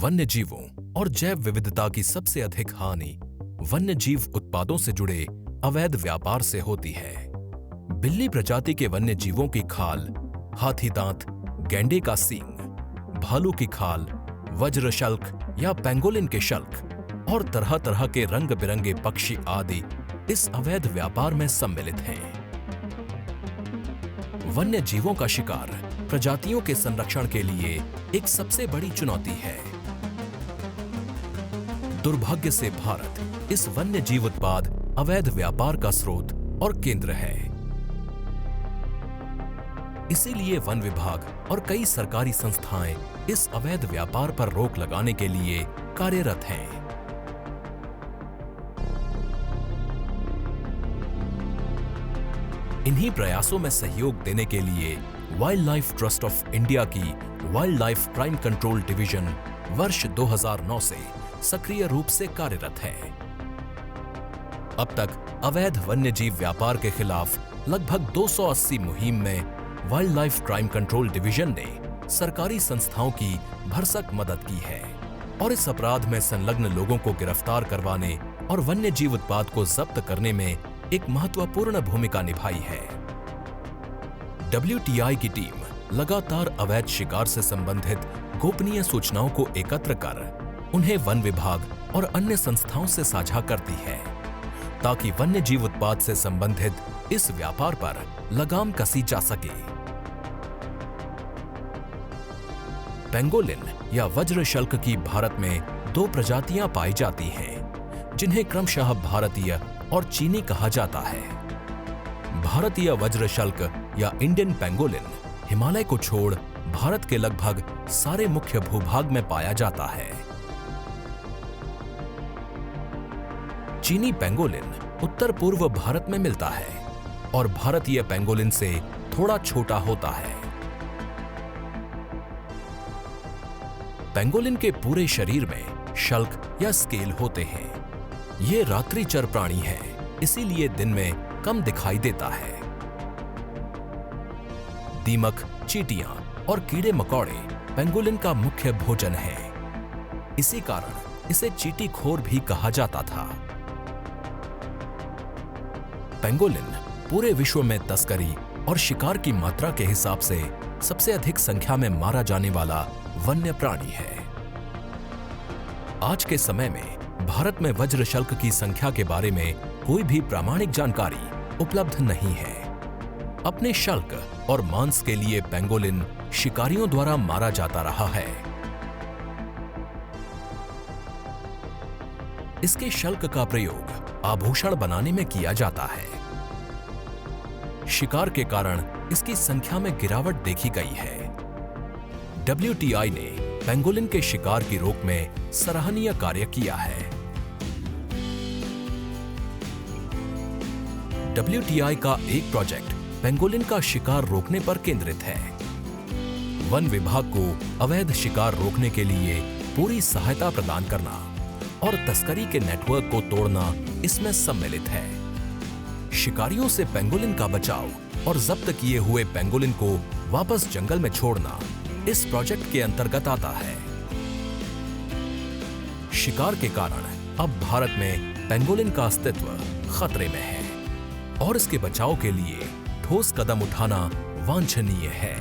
वन्य जीवों और जैव विविधता की सबसे अधिक हानि वन्य जीव उत्पादों से जुड़े अवैध व्यापार से होती है। बिल्ली प्रजाति के वन्य जीवों की खाल, हाथी दांत, गैंडे का सींग, भालू की खाल, वज्रशल्क या पेंगोलिन के शल्क और तरह तरह के रंग बिरंगे पक्षी आदि इस अवैध व्यापार में सम्मिलित हैं। वन्य जीवों का शिकार प्रजातियों के संरक्षण के लिए एक सबसे बड़ी चुनौती है। दुर्भाग्य से भारत इस वन्य जीव उत्पाद अवैध व्यापार का स्रोत और केंद्र है। इसीलिए वन विभाग और कई सरकारी संस्थाएं इस अवैध व्यापार पर रोक लगाने के लिए कार्यरत हैं। इन्हीं प्रयासों में सहयोग देने के लिए wildlife trust of India की wildlife crime control division वर्ष 2009 से सक्रिय रूप से कार्यरत है। अब तक अवैध वन्यजीव व्यापार के खिलाफ लगभग 280 मुहिम में wild life crime control division ने सरकारी संस्थाओं की भरसक मदद की है और इस अपराध में संलग्न लोगों को गिरफ्तार करवाने और वन्यजीव उत्पाद को जब्त करने में एक महत्वपूर्ण भूमिका निभाई है। WTI की टीम लगातार अवैध शिकार से संबंधित गोपनीय सूचनाओं को एकत्र कर उन्हें वन विभाग और अन्य संस्थाओं से साझा करती है ताकि वन्यजीव उत्पाद से संबंधित इस व्यापार पर लगाम कसी जा सके। पेंगोलिन या वज्रशल्क की भारत में 2 प्रजातियां पाई जाती हैं, जिन्हें क्रमशः भारतीय और चीनी कहा जाता है। भारतीय वज्रशल्क या इंडियन पेंगोलिन हिमालय को छोड़ भारत के लगभग सारे मुख्य भूभाग में पाया जाता है। चीनी पेंगोलिन उत्तर पूर्व भारत में मिलता है और भारतीय पेंगोलिन से थोड़ा छोटा होता है। पेंगोलिन के पूरे शरीर में शल्क या स्केल होते हैं। ये रात्रिचर प्राणी है, इसीलिए दिन में कम दिखाई देता है। दीमक, चींटियां और कीड़े मकोड़े पेंगोलिन का मुख्य भोजन है। इसी कारण इसे चींटीखोर भी कहा जाता था। पेंगोलिन पूरे विश्व में तस्करी और शिकार की मात्रा के हिसाब से सबसे अधिक संख्या में मारा जाने वाला वन्य प्राणी है। आज के समय में भारत में वज्रशल्क की संख्या के बारे में कोई भी प्रामाणिक जानकारी उपलब्ध नहीं है। अपने शल्क और मांस के लिए पेंगोलिन शिकारियों द्वारा मारा जाता रहा है। इसके शल्क का प्रयोग आभूषण बनाने में किया जाता है। शिकार के कारण इसकी संख्या में गिरावट देखी गई है। WTI ने पेंगोलिन के शिकार की रोक में सराहनीय कार्य किया है। WTI का एक प्रोजेक्ट पेंगोलिन का शिकार रोकने पर केंद्रित है। वन विभाग को अवैध शिकार रोकने के लिए पूरी सहायता प्रदान करना और तस्करी के नेटवर्क को तोड़ना इसमें सम्मिलित है। शिकारियों से पेंगोलिन का बचाव और जब्त किए हुए पेंगोलिन को वापस जंगल में छोड़ना इस प्रोजेक्ट के अंतर्गत आता है। शिकार के कारण अब भारत में पेंगोलिन का अस्तित्व खतरे में है और इसके बचाव के लिए ठोस कदम उठाना वांछनीय है।